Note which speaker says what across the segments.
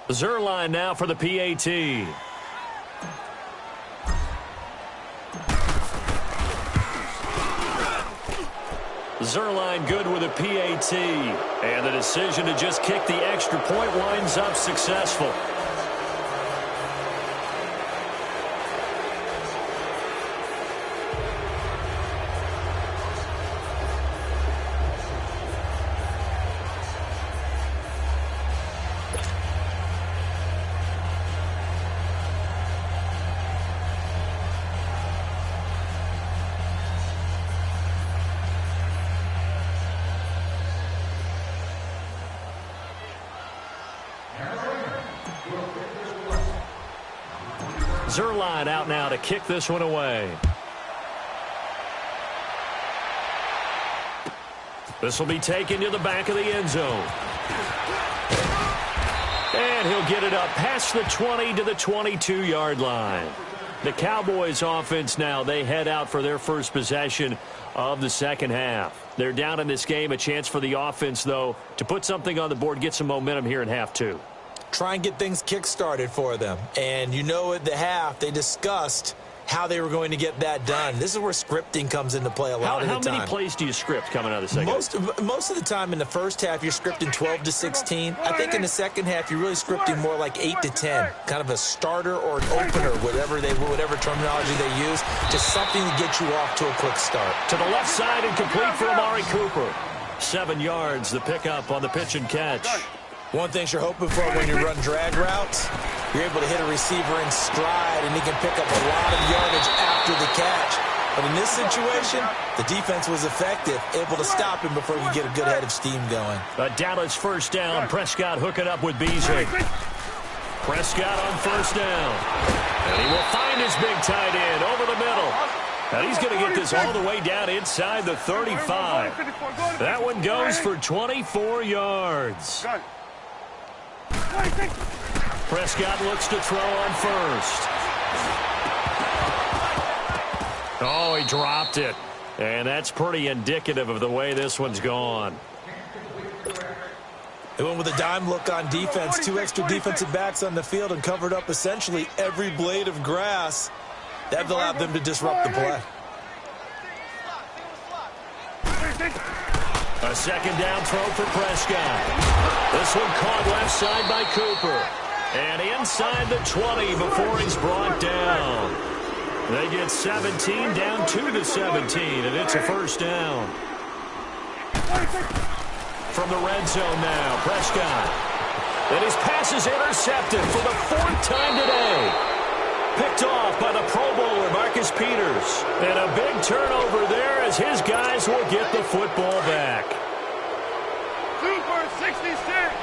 Speaker 1: Zerline now for the PAT. Zerline good with a PAT. And the decision to just kick the extra point winds up successful. Zerline out now to kick this one away. This will be taken to the back of the end zone. And he'll get it up past the 20 to the 22-yard line. The Cowboys offense now, they head out for their first possession of the second half. They're down in this game. A chance for the offense, though, to put something on the board, get some momentum here in half two.
Speaker 2: Try and get things kick-started for them. And you know at the half, they discussed how they were going to get that done. This is where scripting comes into play a lot of the time. How
Speaker 1: many plays do you script coming out of the second half?
Speaker 2: Most of the time in the first half, you're scripting 12 to 16. I think in the second half, you're really scripting more like 8 to 10. Kind of a starter or an opener, whatever terminology they use. Just something to get you off to a quick start.
Speaker 1: To the left side and complete for Amari Cooper. 7 yards, the pickup on the pitch and catch.
Speaker 2: One thing you're hoping for when you run drag routes, you're able to hit a receiver in stride, and he can pick up a lot of yardage after the catch. But in this situation, the defense was effective, able to stop him before he could get a good head of steam going.
Speaker 1: A Dallas first down. Prescott hooking up with Beasley. Prescott on first down. And he will find his big tight end over the middle. And he's going to get this all the way down inside the 35. That one goes for 24 yards. Prescott looks to throw on first. Oh, he dropped it. And that's pretty indicative of the way this one's gone.
Speaker 2: They went with a dime look on defense. 2 extra defensive backs on the field and covered up essentially every blade of grass. That allowed them to disrupt the play.
Speaker 1: A second down throw for Prescott. This one caught left side by Cooper. And inside the 20 before he's brought down. They get 17 down to the 17, and it's a first down. From the red zone now, Prescott. And his pass is intercepted for the 4th time today. Picked off by the Pro Bowler, Marcus Peters. And a big turnover there as his guys will get the football back.
Speaker 3: Super 66.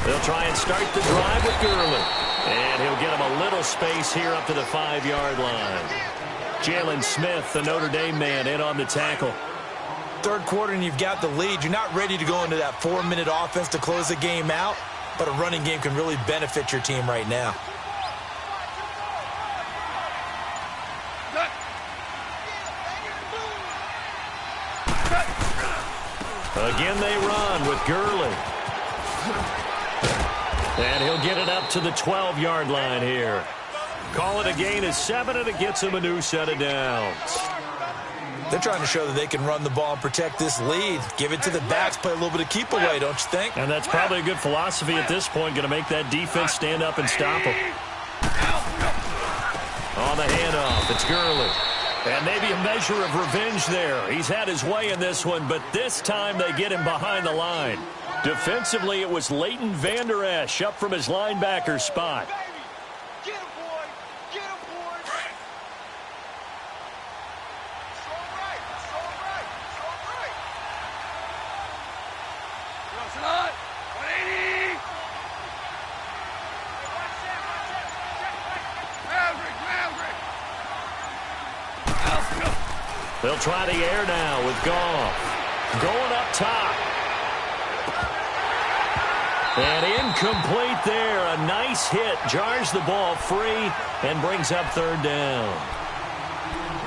Speaker 1: They'll try and start the drive with Gurley. And he'll get him a little space here up to the 5-yard line. Jalen Smith, the Notre Dame man, in on the tackle.
Speaker 2: Third quarter and you've got the lead. You're not ready to go into that 4-minute offense to close the game out, but a running game can really benefit your team right now.
Speaker 1: Again they run with Gurley. And he'll get it up to the 12-yard line here. Call it a gain of 7, and it gets him a new set of downs.
Speaker 2: They're trying to show that they can run the ball and protect this lead. Give it to the backs, play a little bit of keep away, don't you think?
Speaker 1: And that's probably a good philosophy at this point, going to make that defense stand up and stop them. On the handoff, it's Gurley. And maybe a measure of revenge there. He's had his way in this one, but this time they get him behind the line. Defensively, it was Leighton Vander Esch up from his linebacker spot.
Speaker 3: Get him, boy. Get him, boy. Strong right. Strong right. Strong right. Crossing on. 180.
Speaker 1: They'll try the air now with Goff. Going up top. And incomplete there. A nice hit. Jars the ball free and brings up third down.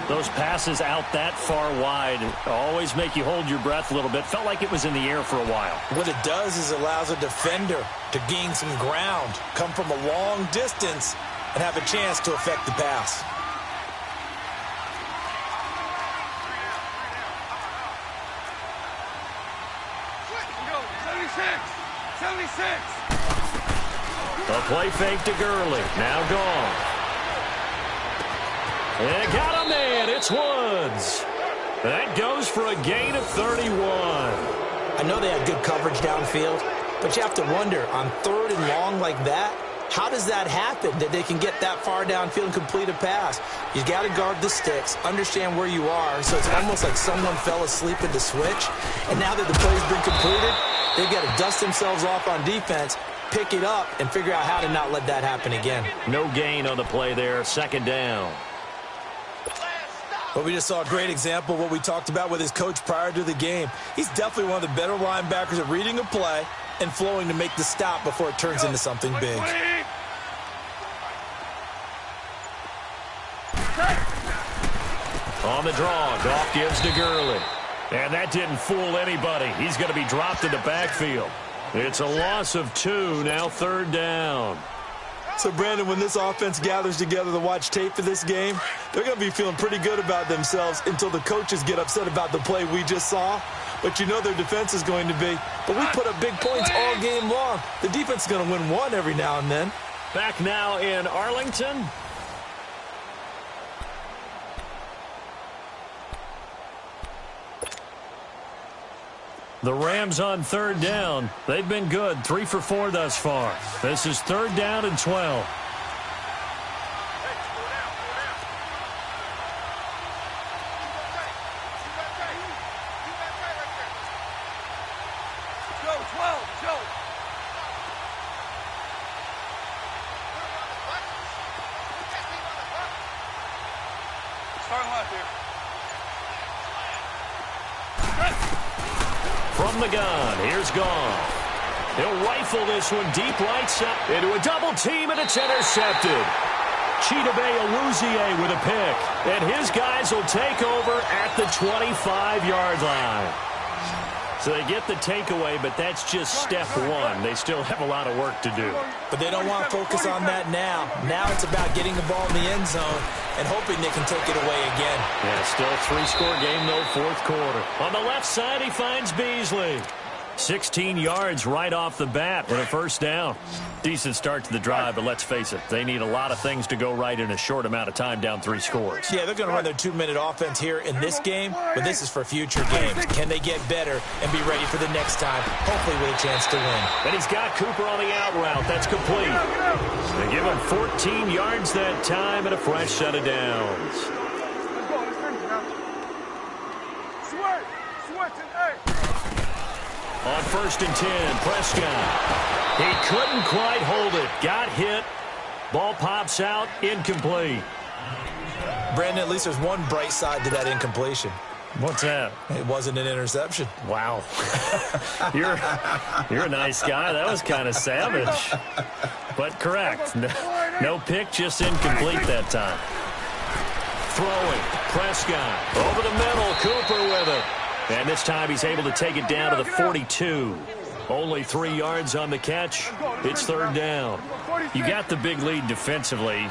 Speaker 1: Those passes out that far wide always make you hold your breath a little bit. Felt like it was in the air for a while.
Speaker 2: What it does is it allows a defender to gain some ground, come from a long distance, and have a chance to affect the pass.
Speaker 1: A play fake to Gurley. Now gone. And got a man. It's Woods. That goes for a gain of 31.
Speaker 2: I know they had good coverage downfield, but you have to wonder, on third and long like that, how does that happen, that they can get that far downfield and complete a pass? You got to guard the sticks, understand where you are, so it's almost like someone fell asleep at the switch, and now that the play's been completed, they've got to dust themselves off on defense, pick it up, and figure out how to not let that happen again.
Speaker 1: No gain on the play there, second down.
Speaker 2: But we just saw a great example of what we talked about with his coach prior to the game. He's definitely one of the better linebackers at reading a play and flowing to make the stop before it turns into something big.
Speaker 1: On the draw, Goff gives to Gurley. And that didn't fool anybody. He's going to be dropped in the backfield. It's a loss of 2, now third down.
Speaker 2: So, Brandon, when this offense gathers together to watch tape for this game, they're going to be feeling pretty good about themselves until the coaches get upset about the play we just saw. But you know their defense is going to be. But we put up big points all game long. The defense is going to win one every now and then.
Speaker 1: Back now in Arlington. The Rams on third down. They've been good. 3 for 4 thus far. This is third down and 12. From the gun, here's Goff. He'll rifle this one deep right side into a double team, and it's intercepted. Chidobe Awuzie with a pick, and his guys will take over at the 25-yard line. So they get the takeaway, but that's just step one. They still have a lot of work to do.
Speaker 2: But they don't want to focus on that now. Now it's about getting the ball in the end zone and hoping they can take it away again.
Speaker 1: Yeah, still 3-score game, though, fourth quarter. On the left side, he finds Beasley. 16 yards right off the bat and a first down. Decent start to the drive, but let's face it, they need a lot of things to go right in a short amount of time down 3 scores.
Speaker 2: Yeah, they're going to run their 2-minute offense here in this game, but this is for future games. Can they get better and be ready for the next time, hopefully with a chance to win?
Speaker 1: And he's got Cooper on the out route. That's complete. They give him 14 yards that time and a fresh set of downs. On 1st and 10, Prescott. He couldn't quite hold it. Got hit. Ball pops out. Incomplete.
Speaker 2: Brandon, at least there's one bright side to that incompletion.
Speaker 1: What's that?
Speaker 2: It wasn't an interception.
Speaker 1: Wow. You're a nice guy. That was kind of savage. But correct. No pick, just incomplete that time. Throwing. Prescott. Over the middle. Cooper with it. And this time he's able to take it down to the 42. Only 3 yards on the catch. It's third down. You got the big lead defensively.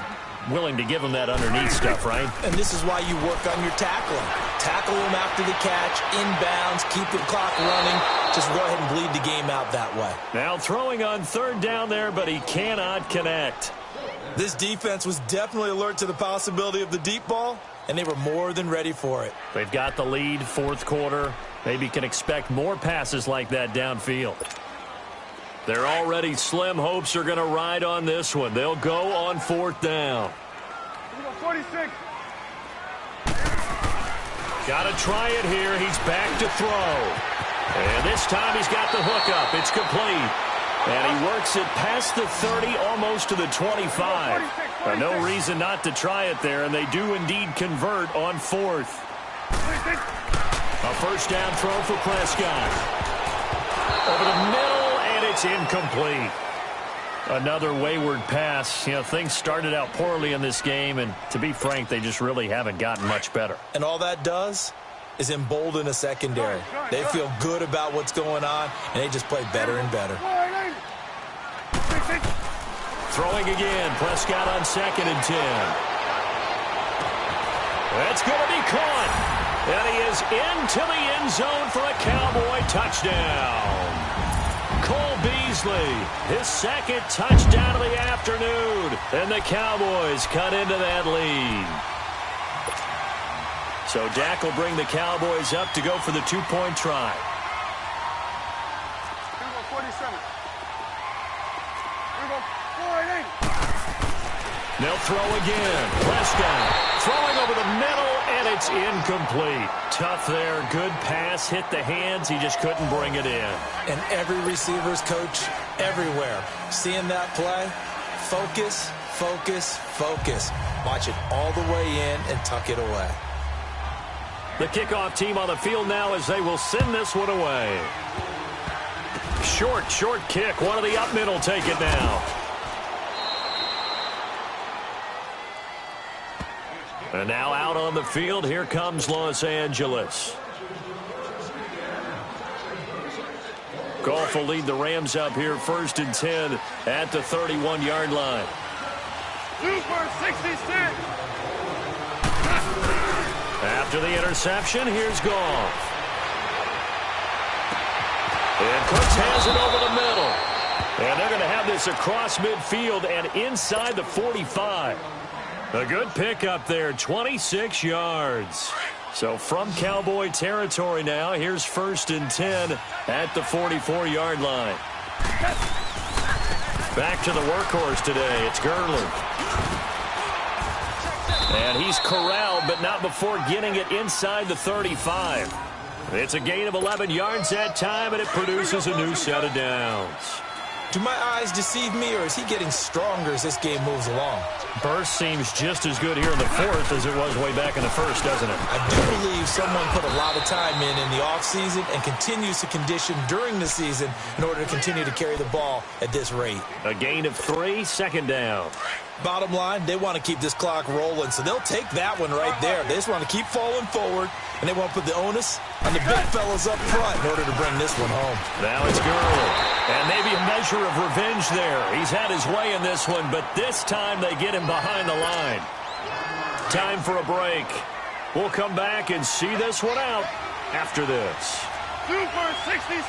Speaker 1: Willing to give him that underneath stuff, right?
Speaker 2: And this is why you work on your tackling. Tackle him after the catch, inbounds, keep the clock running. Just go ahead and bleed the game out that way.
Speaker 1: Now throwing on third down there, but he cannot connect.
Speaker 2: This defense was definitely alert to the possibility of the deep ball, and they were more than ready for it.
Speaker 1: They've got the lead, fourth quarter. Maybe can expect more passes like that downfield. They're already slim hopes are going to ride on this one. They'll go on fourth down.
Speaker 3: 46.
Speaker 1: Got to try it here. He's back to throw. And this time he's got the hook up. It's complete. And he works it past the 30, almost to the 25. No reason not to try it there, and they do indeed convert on fourth. A first down throw for Prescott. Over the middle, and it's incomplete. Another wayward pass. You know, things started out poorly in this game, and to be frank, they just really haven't gotten much better.
Speaker 2: And all that does is embolden a secondary. They feel good about what's going on, and they just play better and better.
Speaker 1: Throwing again. Prescott on 2nd and 10. That's going to be caught. And he is into the end zone for a Cowboy touchdown. Cole Beasley, his 2nd touchdown of the afternoon. And the Cowboys cut into that lead. So Dak will bring the Cowboys up to go for the 2-point try.
Speaker 3: Here we go, 47. Here we go, 480.
Speaker 1: They'll throw again. Prescott throwing over the middle, and it's incomplete. Tough there. Good pass. Hit the hands. He just couldn't bring it in.
Speaker 2: And every receiver's coach everywhere, seeing that play, focus, focus, focus. Watch it all the way in and tuck it away.
Speaker 1: The kickoff team on the field now as they will send this one away. Short kick. One of the up middle take it now. And now out on the field, here comes Los Angeles. Goff will lead the Rams up here 1st and 10 at the 31-yard line.
Speaker 3: Super 66.
Speaker 1: After the interception, here's Goff. And Cooks has it over the middle. And they're going to have this across midfield and inside the 45. A good pickup there, 26 yards. So from Cowboy territory now, here's 1st and 10 at the 44-yard line. Back to the workhorse today, it's Gurley. And he's corralled, but not before getting it inside the 35. It's a gain of 11 yards that time, and it produces a new set of downs.
Speaker 2: Do my eyes deceive me, or is he getting stronger as this game moves along?
Speaker 1: Burst seems just as good here in the 4th as it was way back in the 1st, doesn't it?
Speaker 2: I do believe someone put a lot of time in the offseason and continues to condition during the season in order to continue to carry the ball at this rate.
Speaker 1: A gain of 3, 2nd down.
Speaker 2: Bottom line, they want to keep this clock rolling, so they'll take that one right there. They just want to keep falling forward, and they want to put the onus on the big fellas up front in order to bring this one home.
Speaker 1: Now it's Gurley. And maybe a measure of revenge there. He's had his way in this one, but this time they get him behind the line. Time for a break. We'll come back and see this one out after this.
Speaker 3: Super 66.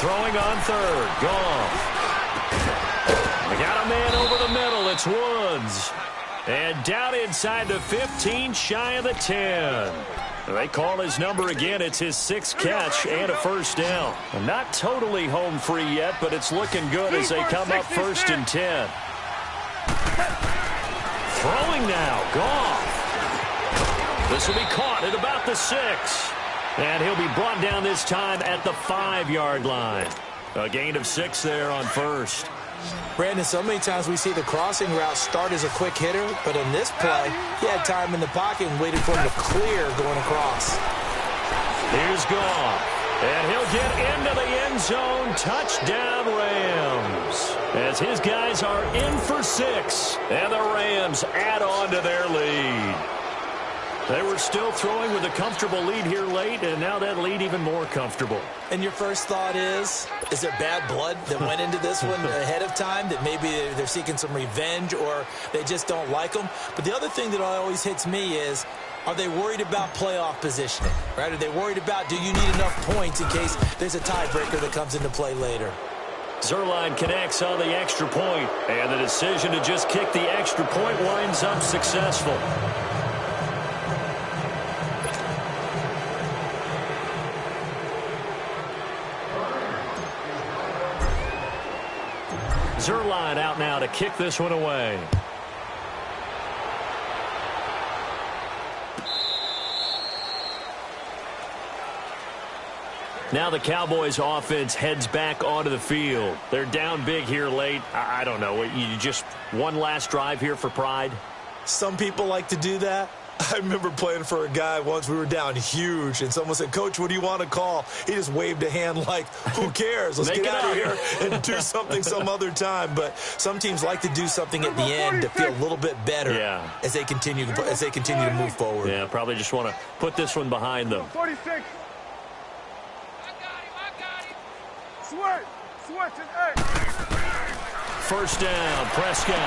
Speaker 1: Throwing on 3rd. Goff. They got a man over the middle. It's Woods. And down inside the 15, shy of the 10. They call his number again. It's his 6th catch and a 1st down. Not totally home free yet, but it's looking good as they come up 1st and 10. Throwing now. Goff. This will be caught at about the 6. And he'll be brought down this time at the 5-yard line. A gain of 6 there on 1st.
Speaker 2: Brandon, so many times we see the crossing route start as a quick hitter, but in this play, he had time in the pocket and waited for him to clear going across.
Speaker 1: Here's Goff. And he'll get into the end zone. Touchdown, Rams. As his guys are in for 6. And the Rams add on to their lead. They were still throwing with a comfortable lead here late, and now that lead even more comfortable.
Speaker 2: And your first thought is there bad blood that went into this one ahead of time, that maybe they're seeking some revenge or they just don't like them? But the other thing that always hits me is, are they worried about playoff positioning? Right? Are they worried about, do you need enough points in case there's a tiebreaker that comes into play later?
Speaker 1: Zerline connects on the extra point, and the decision to just kick the extra point winds up successful. Zerline out now to kick this one away. Now the Cowboys offense heads back onto the field. They're down big here late. I don't know. You just one last drive here for pride?
Speaker 2: Some people like to do that. I remember playing for a guy once. We were down huge, and someone said, "Coach, what do you want to call?" He just waved a hand like, "Who cares? Let's get out of here and do something some other time." But some teams like to do something at the end to feel a little bit better as they continue to move forward.
Speaker 1: Yeah, probably just want to put this one behind them.
Speaker 3: 46. I got him. Switch and
Speaker 1: First down, Prescott.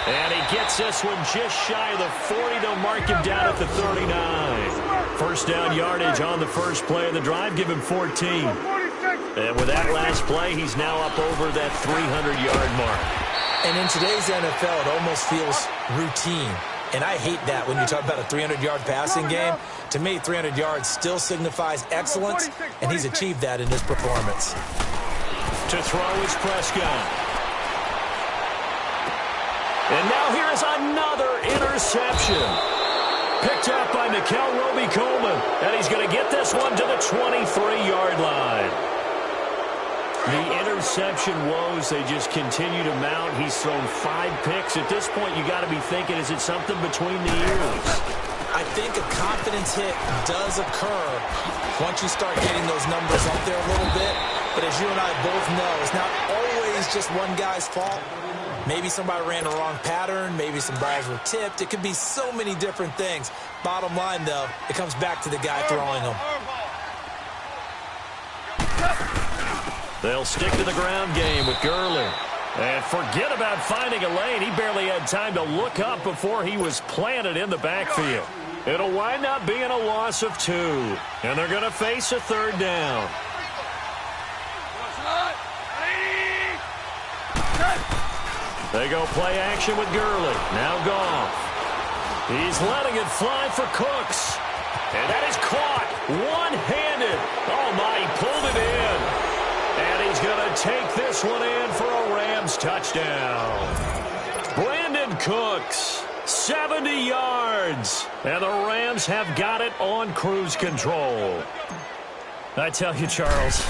Speaker 1: And he gets this one just shy of the 40. They'll mark him down at the 39. First down yardage on the first play of the drive. Give him 14. And with that last play, he's now up over that 300-yard mark.
Speaker 2: And in today's NFL, it almost feels routine. And I hate that when you talk about a 300-yard passing game. To me, 300 yards still signifies excellence, and he's achieved that in his performance.
Speaker 1: To throw is Prescott. And now here is another interception. Picked up by Mikel Roby-Coleman. And he's going to get this one to the 23-yard line. The interception woes, they just continue to mount. He's thrown 5 picks. At this point, you got to be thinking, is it something between the ears?
Speaker 2: I think a confidence hit does occur once you start getting those numbers up there a little bit. But as you and I both know, it's not always just one guy's fault. Maybe somebody ran the wrong pattern. Maybe some balls were tipped. It could be so many different things. Bottom line, though, it comes back to the guy throwing them.
Speaker 1: They'll stick to the ground game with Gurley. And forget about finding a lane. He barely had time to look up before he was planted in the backfield. It'll wind up being a loss of 2. And they're going to face a third down. They go play action with Gurley. Now Goff. He's letting it fly for Cooks. And that is caught one-handed. Oh, my, he pulled it in. And he's going to take this one in for a Rams touchdown. Brandon Cooks, 70 yards. And the Rams have got it on cruise control. I tell you, Charles,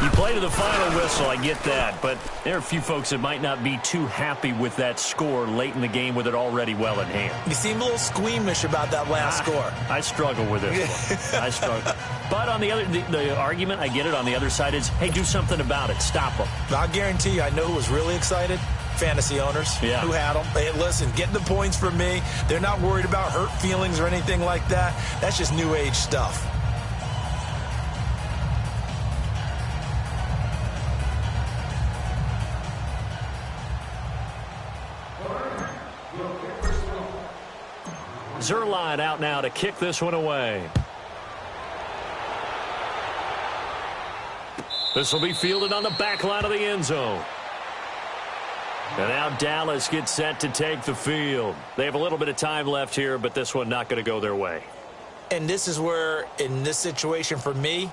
Speaker 1: you play to the final whistle, I get that, but there are a few folks that might not be too happy with that score late in the game with it already well in hand.
Speaker 2: You seem a little squeamish about that last score.
Speaker 1: I struggle with this one. I struggle. But on the argument, I get it, on the other side is, hey, do something about it. Stop them.
Speaker 2: I'll guarantee you, I know who was really excited. Fantasy owners who had them. Hey, listen, getting the points from me. They're not worried about hurt feelings or anything like that. That's just new age stuff.
Speaker 1: Zerline out now to kick this one away. This will be fielded on the back line of the end zone. And now Dallas gets set to take the field. They have a little bit of time left here, but this one not going to go their way.
Speaker 2: And this is where, in this situation for me,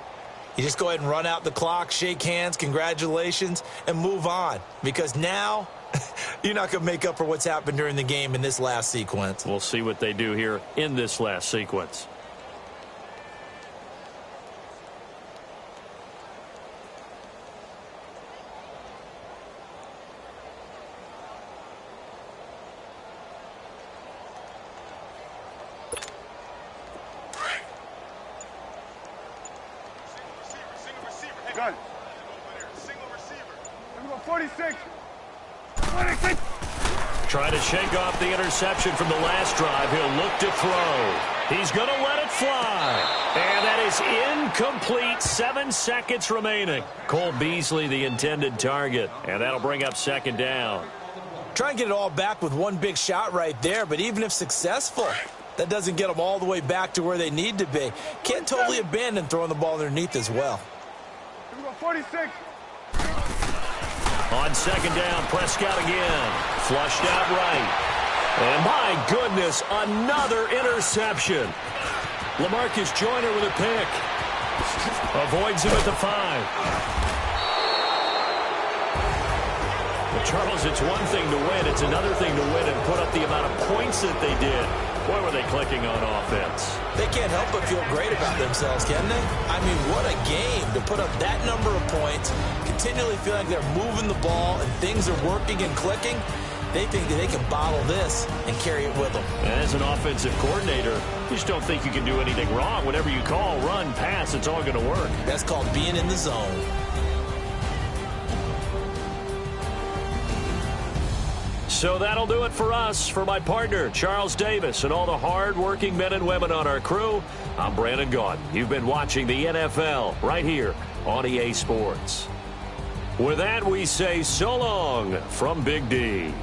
Speaker 2: you just go ahead and run out the clock, shake hands, congratulations, and move on. Because now you're not going to make up for what's happened during the game in this last sequence.
Speaker 1: We'll see what they do here in this last sequence.
Speaker 3: Gun. Single receiver. Let me go 46.
Speaker 1: Trying to shake off the interception from the last drive. He'll look to throw. He's going to let it fly. And that is incomplete. 7 seconds remaining. Cole Beasley, the intended target. And that'll bring up second down.
Speaker 2: Try and get it all back with one big shot right there, but even if successful, that doesn't get them all the way back to where they need to be. Can't totally abandon throwing the ball underneath as well.
Speaker 3: 46.
Speaker 1: On second down, Prescott again. Flushed out right. And my goodness, another interception. LaMarcus Joyner with a pick. Avoids him at the 5. Well, Charles, it's one thing to win. It's another thing to win and put up the amount of points that they did. Boy, were they clicking on offense.
Speaker 2: They can't help but feel great about themselves, can they? I mean, what a game to put up that number of points, continually feeling like they're moving the ball and things are working and clicking. They think that they can bottle this and carry it with them.
Speaker 1: As an offensive coordinator, you just don't think you can do anything wrong. Whenever you call, run, pass, it's all going to work.
Speaker 2: That's called being in the zone.
Speaker 1: So that'll do it for us. For my partner, Charles Davis, and all the hard-working men and women on our crew, I'm Brandon Gaudin. You've been watching the NFL right here on EA Sports. With that, we say so long from Big D.